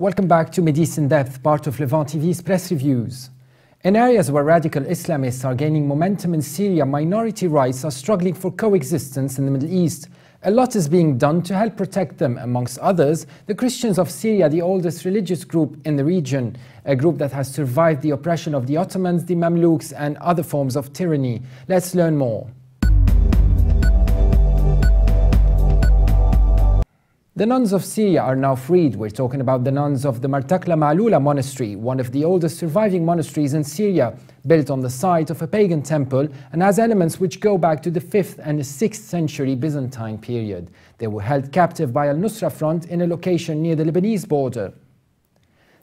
Welcome back to MidEast In-Depth, part of Levant TV's press reviews. In areas where radical Islamists are gaining momentum in Syria, minority rights are struggling for coexistence in the Middle East. A lot is being done to help protect them, amongst others, the Christians of Syria, the oldest religious group in the region, a group that has survived the oppression of the Ottomans, the Mamelukes and other forms of tyranny. Let's learn more. The nuns of Syria are now freed. We're talking about the nuns of the Ma'lula monastery, one of the oldest surviving monasteries in Syria, built on the site of a pagan temple and has elements which go back to the 5th and the 6th century Byzantine period. They were held captive by Al-Nusra front in a location near the Lebanese border.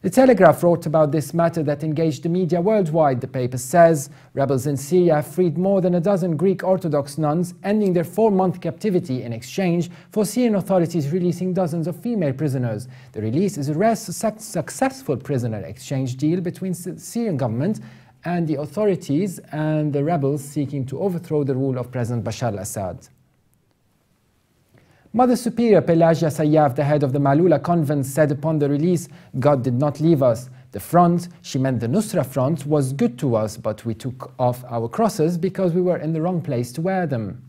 The Telegraph wrote about this matter that engaged the media worldwide. The paper says rebels in Syria have freed more than a dozen Greek Orthodox nuns, ending their 4-month captivity in exchange for Syrian authorities releasing dozens of female prisoners. The release is a rare successful prisoner exchange deal between the Syrian government and the authorities and the rebels seeking to overthrow the rule of President Bashar al-Assad. Mother Superior Pelagia Sayyaf, the head of the Mamelukes convent, said upon the release, "God did not leave us. The front," she meant the Nusra front, "was good to us, but we took off our crosses because we were in the wrong place to wear them."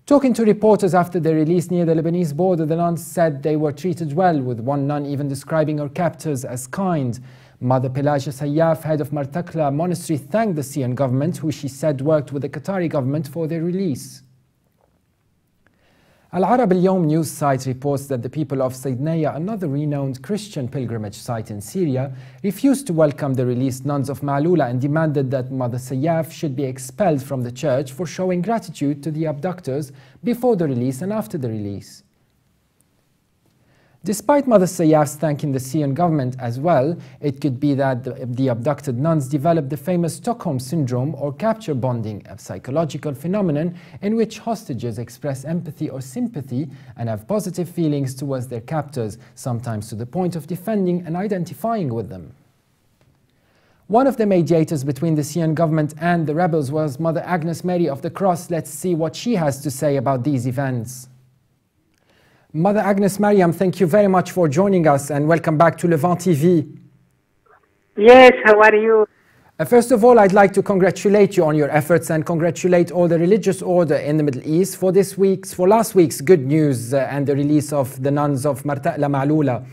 Talking to reporters after the release near the Lebanese border, the nuns said they were treated well, with one nun even describing her captors as kind. Mother Pelagia Sayyaf, head of Martakla monastery, thanked the Syrian government, who she said worked with the Qatari government for their release. Al-Arab al-Yawm news site reports that the people of Saydnaya, another renowned Christian pilgrimage site in Syria, refused to welcome the released nuns of Mamelukes and demanded that Mother Sayyaf should be expelled from the church for showing gratitude to the abductors before the release and after the release. Despite Mother Sayyaf thanking the Syrian government as well, it could be that the abducted nuns developed the famous Stockholm Syndrome or capture bonding, a psychological phenomenon in which hostages express empathy or sympathy and have positive feelings towards their captors, sometimes to the point of defending and identifying with them. One of the mediators between the Syrian government and the rebels was Mother Agnes Mary of the Cross. Let's see what she has to say about these events. Mother Agnes Mary, thank you very much for joining us and welcome back to Levant TV. Yes, how are you? First of all, I'd like to congratulate you on your efforts and congratulate all the religious order in the Middle East for last week's good news and the release of the nuns of Mamelukes.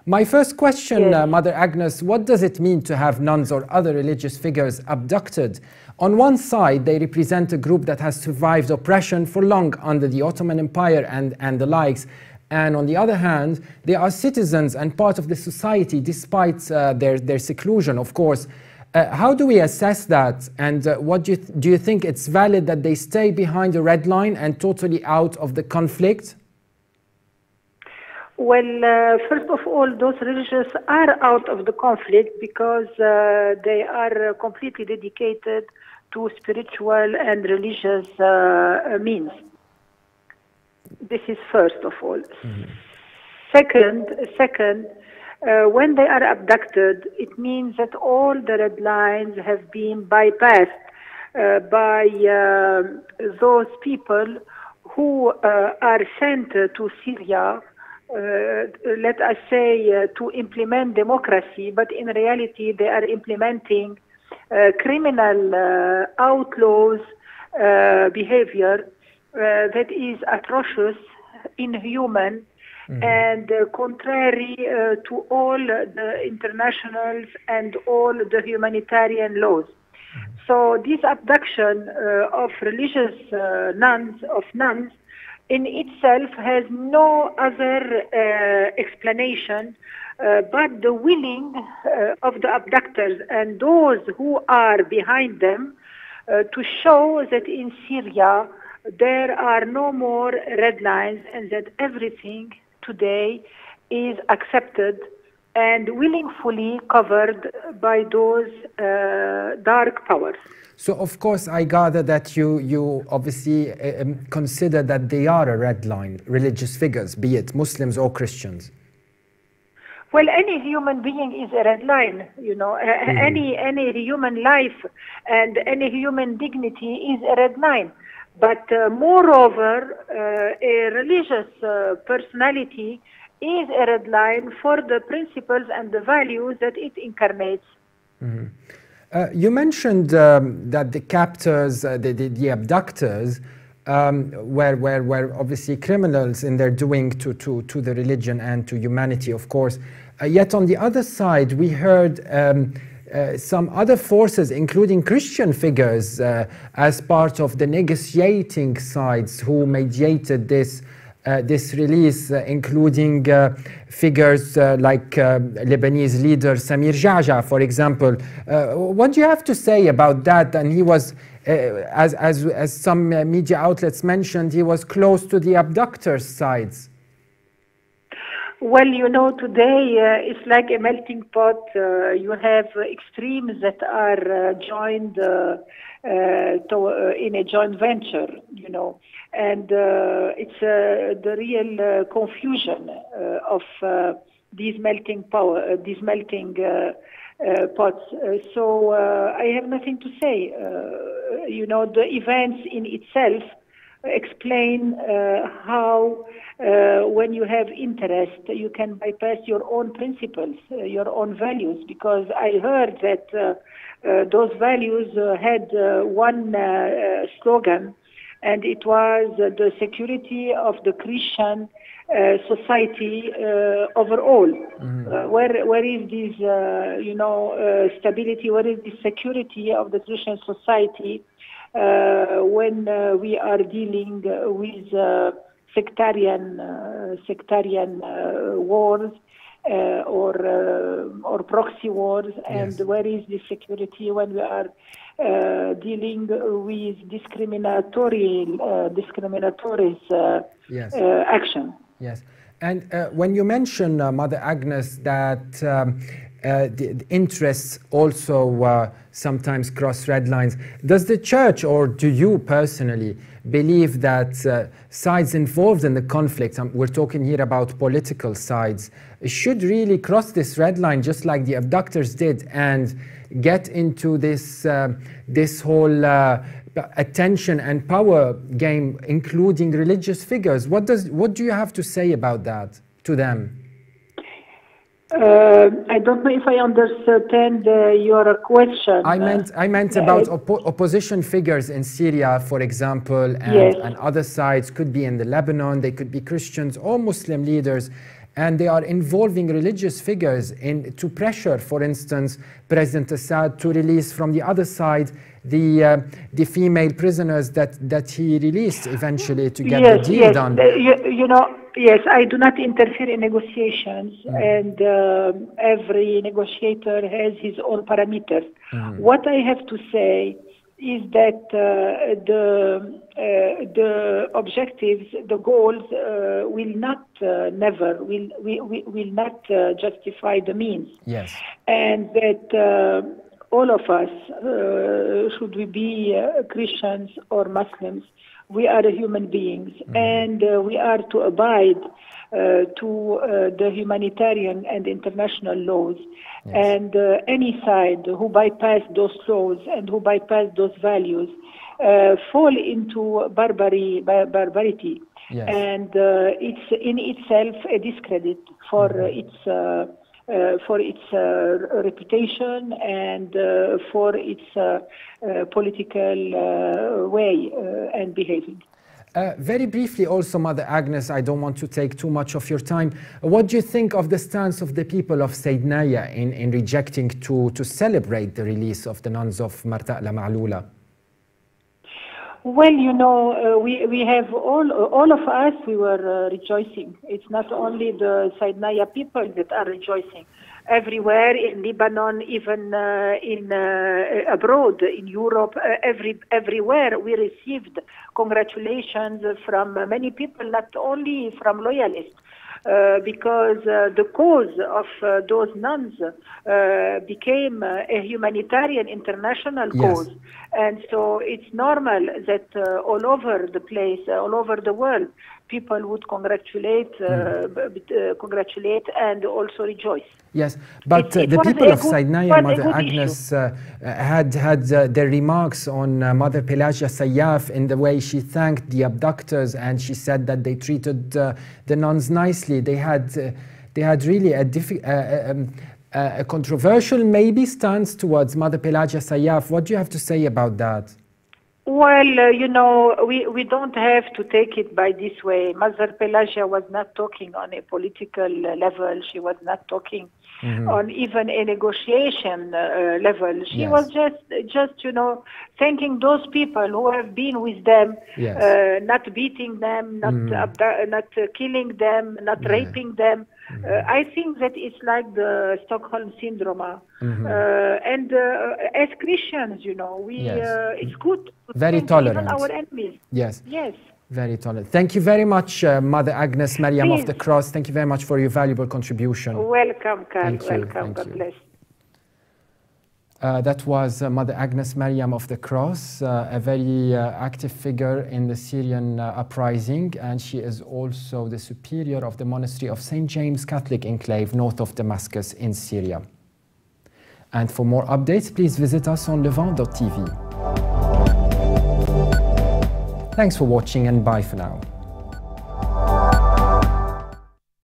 My first question, yes. Mother Agnes, what does it mean to have nuns or other religious figures abducted? On one side, they represent a group that has survived oppression for long under the Ottoman Empire and the likes. And on the other hand, they are citizens and part of the society despite their seclusion, of course. How do we assess that? And what do you think it's valid that they stay behind the red line and totally out of the conflict? Well, first of all, those religious are out of the conflict because they are completely dedicated to spiritual and religious means. This is first of all. Mm-hmm. Second, when they are abducted, it means that all the red lines have been bypassed by those people who are sent to Syria, let us say, to implement democracy, but in reality they are implementing criminal outlaws behavior that is atrocious, inhuman, and contrary to all the internationals and all the humanitarian laws. So this abduction of religious nuns in itself has no other explanation but the willing of the abductors and those who are behind them to show that in Syria there are no more red lines and that everything today is accepted and willingly covered by those dark powers. So, of course, I gather that you obviously consider that they are a red line, religious figures, be it Muslims or Christians. Well, any human being is a red line, you know. Any human life and any human dignity is a red line. But moreover, a religious personality is a red line for the principles and the values that it incarnates. Mm-hmm. You mentioned that the captors, the abductors, were obviously criminals in their doing to the religion and to humanity, of course. Yet on the other side, we heard some other forces, including Christian figures, as part of the negotiating sides who mediated this release, including figures like Lebanese leader Samir Jaja, for example. What do you have to say about that? And he was, as some media outlets mentioned, he was close to the abductors' sides. Well, you know, today it's like a melting pot. You have extremes that are joined in a joint venture, you know, and it's the real confusion of these melting pots. So I have nothing to say. You know, the events in itself explain how when you have interest, you can bypass your own principles, your own values, because I heard that those values had one slogan, and it was the security of the Christian society overall. Mm-hmm. Where is this, stability, where is the security of the Christian society when we are dealing with sectarian wars or proxy wars, and yes. Where is the security when we are dealing with discriminatory yes. Action? Yes, and when you mention, Mother Agnes, that the interests also sometimes cross red lines, does the Church, or do you personally, believe that sides involved in the conflict, we're talking here about political sides, should really cross this red line just like the abductors did and get into this whole attention and power game, including religious figures? What do you have to say about that to them? I don't know if I understand your question. I meant about opposition figures in Syria, for example, and, yes. And other sides, could be in the Lebanon, they could be Christians or Muslim leaders, and they are involving religious figures to pressure, for instance, President Assad to release from the other side the female prisoners that he released eventually to get the deal done. You know, yes, I do not interfere in negotiations, and every negotiator has his own parameters. What I have to say is that the objectives, the goals, will not justify the means. Yes, and that all of us, should we be Christians or Muslims, we are human beings, and we are to abide to the humanitarian and international laws. Yes. And any side who bypass those laws and who bypass those values fall into barbarity. Yes. And it's in itself a discredit for its reputation and for its political way and behaving. Very briefly also, Mother Agnes, I don't want to take too much of your time. What do you think of the stance of the people of Saydnaya in rejecting to celebrate the release of the nuns of Marta Mamelukes? Well, you know, we have all of us, we were rejoicing. It's not only the Saydnaya people that are rejoicing. Everywhere in Lebanon, even in abroad, in Europe, everywhere we received congratulations from many people, not only from loyalists. Because the cause of those nuns became a humanitarian international cause. Yes. And so it's normal that all over the place, all over the world, people would congratulate and also rejoice. Yes, but the people of Saidnaya, Mother Agnes, had their remarks on Mother Pelagia Sayyaf in the way she thanked the abductors, and she said that they treated the nuns nicely. They had really a controversial maybe stance towards Mother Pelagia Sayyaf. What do you have to say about that? Well, you know, we don't have to take it by this way. Mother Pelagia was not talking on a political level. She was not talking on even a negotiation level. She was just, you know, thanking those people who have been with them, not beating them, not killing them, not raping them. I think that it's like the Stockholm syndrome. And as Christians, you know, it's good to very tolerant. Even our enemies. Yes. Yes. Very tolerant. Thank you very much, Mother Agnes Mary of the Cross. Thank you very much for your valuable contribution. Welcome, Carl. Welcome. Thank God you. bless. That was Mother Agnes Maryam of the Cross, a very active figure in the Syrian uprising, and she is also the superior of the monastery of St. James Catholic Enclave north of Damascus in Syria. And for more updates, please visit us on Levant TV. Thanks for watching, and bye for now.